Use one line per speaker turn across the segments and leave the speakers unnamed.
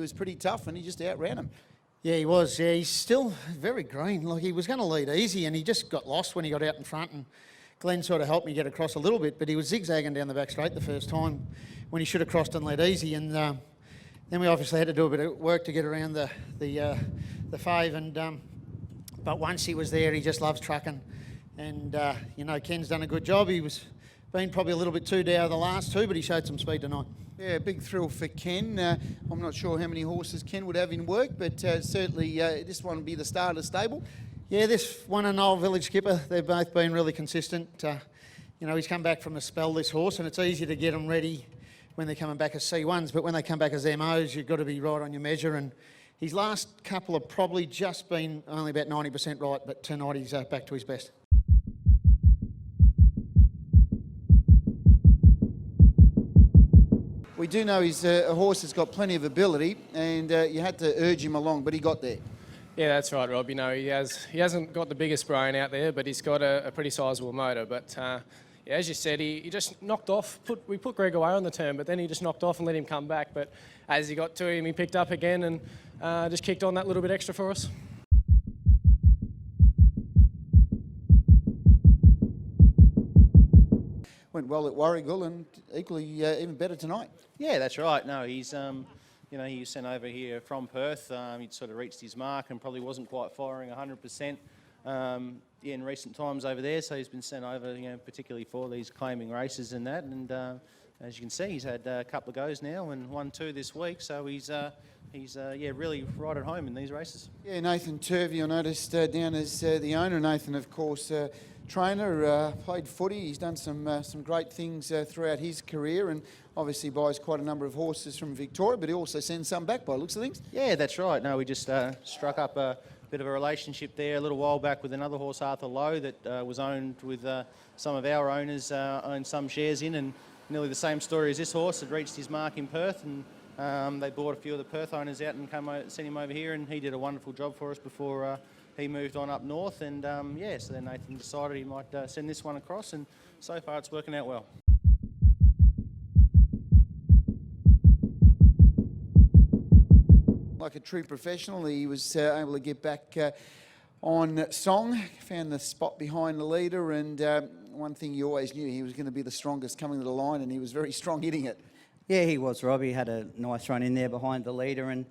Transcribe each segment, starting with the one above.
was pretty tough and he just outran him.
Yeah, he was. Yeah, he's still very green. Like, he was going to lead easy and he just got lost when he got out in front, and Glenn sort of helped me get across a little bit, but he was zigzagging down the back straight the first time when he should have crossed and led easy. And then we obviously had to do a bit of work to get around the fave. And but once he was there, he just loves trucking. And you know, Ken's done a good job. He was been probably a little bit too down the last two, but he showed some speed tonight.
Yeah, big thrill for Ken. I'm not sure how many horses Ken would have in work, but certainly this one would be the star of the stable.
Yeah, this one and Old Village Skipper, they've both been really consistent. You know, he's come back from a spell, this horse, and it's easy to get them ready when they're coming back as C1s, but when they come back as MOs, you've got to be right on your measure. And his last couple have probably just been only about 90% right, but tonight he's back to his best.
We do know he's a horse that's got plenty of ability, and you had to urge him along, but he got there.
Yeah, that's right, Rob. You know, he hasn't got the biggest brain out there, but he's got a pretty sizable motor. But yeah, as you said, he just knocked off. We put Greg away on the turn, but then he just knocked off and let him come back. But as he got to him, he picked up again and just kicked on that little bit extra for us.
Went well at Warrigal and equally even better tonight.
Yeah, that's right. No, he's you know, he was sent over here from Perth. He'd sort of reached his mark and probably wasn't quite firing 100% in recent times over there. So he's been sent over, you know, particularly for these claiming races and that. And as you can see, he's had a couple of goes now and 1-2 this week. So he's yeah, really right at home in these races. Yeah,
Nathan Turvey, I noticed down as the owner. Nathan, of course, trainer, played footy. He's done some great things throughout his career, and obviously buys quite a number of horses from Victoria, but he also sends some back by the looks of things.
Yeah, that's right. No, we just struck up a bit of a relationship there a little while back with another horse, Arthur Lowe, that was owned with some of our owners, owned some shares in, and nearly the same story as this horse. Had reached his mark in Perth, and they bought a few of the Perth owners out and sent him over here, and he did a wonderful job for us before he moved on up north. And yeah, so then Nathan decided he might send this one across, and so far it's working out well.
Like a true professional, he was able to get back on song, found the spot behind the leader, and one thing you always knew, he was going to be the strongest coming to the line, and he was very strong hitting it.
Yeah, he was, Rob. He had a nice run in there behind the leader, and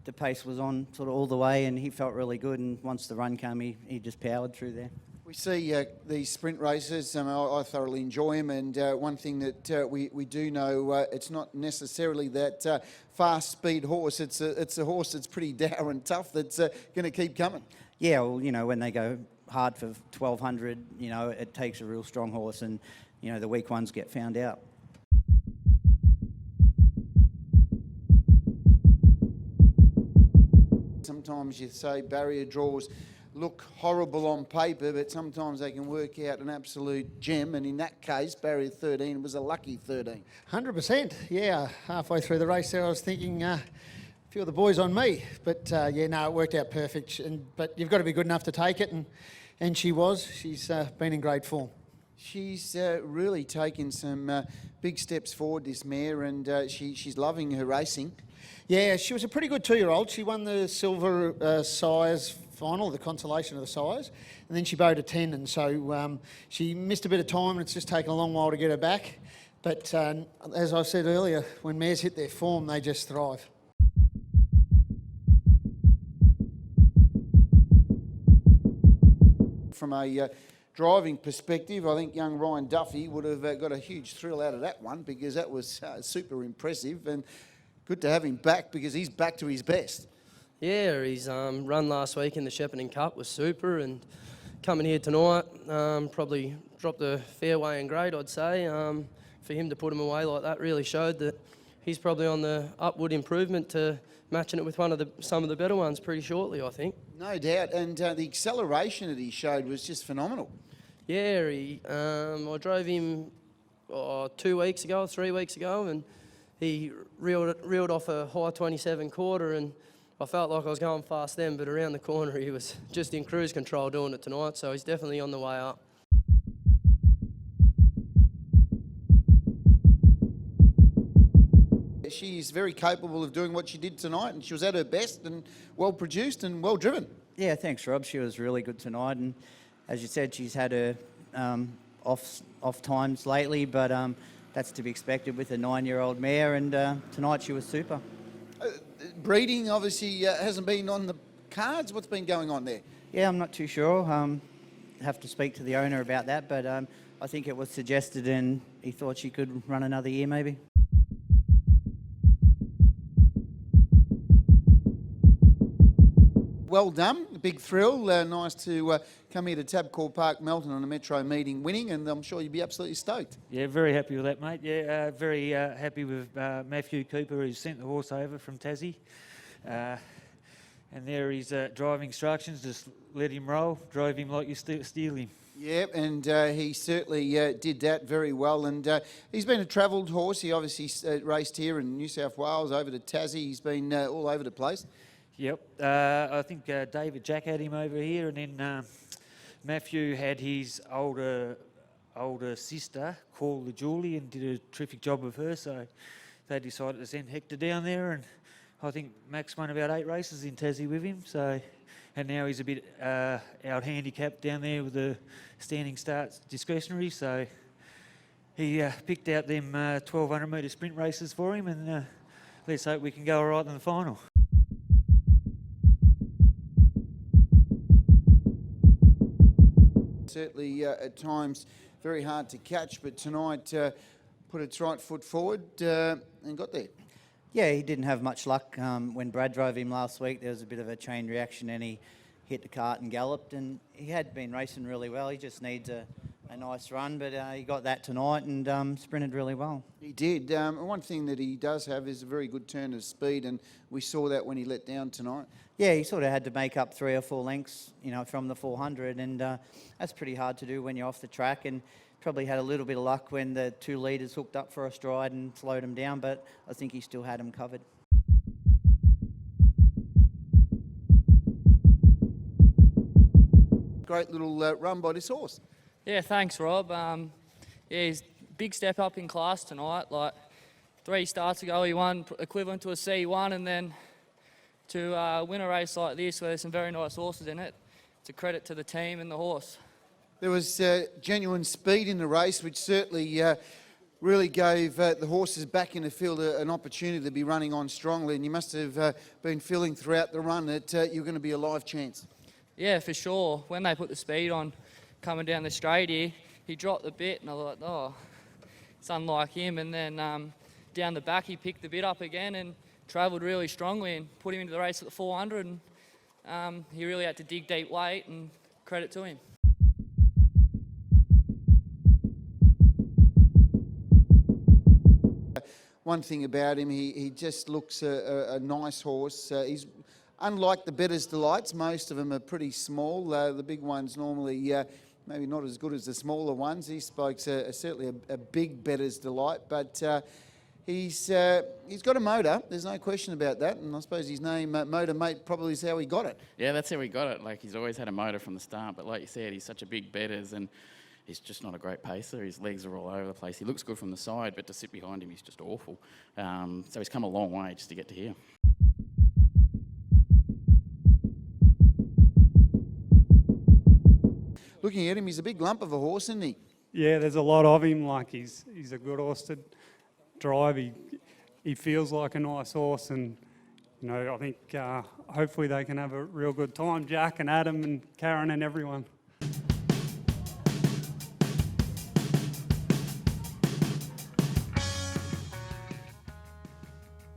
the pace was on sort of all the way, and he felt really good, and once the run came, he just powered through there.
We see these sprint races, I thoroughly enjoy them, and one thing that we do know, it's not necessarily that fast speed horse, it's a horse that's pretty dour and tough that's going to keep coming.
Yeah, well, you know, when they go hard for 1,200, you know, it takes a real strong horse, and, you know, the weak ones get found out.
Sometimes you say barrier draws look horrible on paper, but sometimes they can work out an absolute gem, and in that case, barrier 13 was a lucky 13.
100%, yeah. Halfway through the race there, I was thinking a few of the boys on me, but yeah, no, it worked out perfect. But you've got to be good enough to take it, and she was. She's been in great form.
She's really taken some big steps forward, this mare, and she's loving her racing.
Yeah, she was a pretty good 2-year-old. She won the silver sires final, the consolation of the sires, and then she bowed a 10, and so she missed a bit of time, and it's just taken a long while to get her back. But as I said earlier, when mares hit their form, they just thrive.
From a driving perspective, I think young Ryan Duffy would have got a huge thrill out of that one, because that was super impressive, and good to have him back, because he's back to his best.
Yeah, his run last week in the Shepparton Cup was super, and coming here tonight, probably dropped a fair way in grade, I'd say. For him to put him away like that really showed that he's probably on the upward improvement to matching it with some of the better ones pretty shortly, I think.
No doubt, and the acceleration that he showed was just phenomenal.
Yeah, I drove him 2 weeks ago, 3 weeks ago, and he reeled off a high 27 quarter, and I felt like I was going fast then, but around the corner he was just in cruise control doing it tonight, so he's definitely on the way up.
She's very capable of doing what she did tonight, and she was at her best and well produced and well driven.
Yeah, thanks, Rob. She was really good tonight, and as you said, she's had her off times lately, but that's to be expected with a 9-year-old mare, and tonight she was super.
Breeding obviously hasn't been on the cards. What's been going on there?
Yeah, I'm not too sure. Have to speak to the owner about that, but I think it was suggested and he thought she could run another year maybe.
Well done, a big thrill. Nice to come here to Tabcorp Park, Melton on a Metro meeting winning, and I'm sure you'll be absolutely stoked.
Yeah, very happy with that, mate. Yeah, very happy with Matthew Cooper, who's sent the horse over from Tassie. And there his driving instructions, just let him roll, drove him like you steal him.
Yeah, and he certainly did that very well. And he's been a travelled horse. He obviously raced here in New South Wales, over to Tassie. He's been all over the place.
Yep. I think David Jack had him over here, and then Matthew had his older sister call the Julie and did a terrific job of her. So they decided to send Hector down there, and I think Max won about 8 races in Tassie with him. So, and now he's a bit out handicapped down there with the standing starts discretionary. So he picked out them 1200 metre sprint races for him, and let's hope we can go all right in the final.
Certainly at times very hard to catch, but tonight put its right foot forward and got there.
Yeah, he didn't have much luck. When Brad drove him last week, there was a bit of a chain reaction and he hit the cart and galloped, and he had been racing really well. He just needs a nice run, but he got that tonight and sprinted really well.
He did. One thing that he does have is a very good turn of speed, and we saw that when he let down tonight.
Yeah, he sort of had to make up 3 or 4 lengths, from the 400, and that's pretty hard to do when you're off the track, and probably had a little bit of luck when the 2 leaders hooked up for a stride and slowed him down, but I think he still had him covered.
Great little run by this horse.
Yeah, thanks, Rob. He's big step up in class tonight. Like 3 starts ago, he won equivalent to a C1, and then to win a race like this, where there's some very nice horses in it, it's a credit to the team and the horse.
There was genuine speed in the race, which certainly really gave the horses back in the field an opportunity to be running on strongly, and you must have been feeling throughout the run that you're going to be a live chance.
Yeah, for sure. When they put the speed on coming down the straight here, he dropped the bit, and I thought, oh, it's unlike him. And then down the back, he picked the bit up again and travelled really strongly and put him into the race at the 400. And he really had to dig deep late, and credit to him.
One thing about him, he just looks a nice horse. He's unlike the Bettor's Delights. Most of them are pretty small. The big ones normally maybe not as good as the smaller ones. He spoke certainly a big Bettor's Delight, but he's got a motor. There's no question about that, and I suppose his name, Motor Mate, probably is how he got it.
Yeah, that's how he got it. Like, he's always had a motor from the start, but like you said, he's such a big Bettors, and he's just not a great pacer. His legs are all over the place. He looks good from the side, but to sit behind him, he's just awful. So he's come a long way just to get to here.
Looking at him, he's a big lump of a horse, isn't he?
Yeah, there's a lot of him. Like, he's a good horse to drive. He feels like a nice horse, and I think hopefully they can have a real good time. Jack and Adam and Karen and everyone.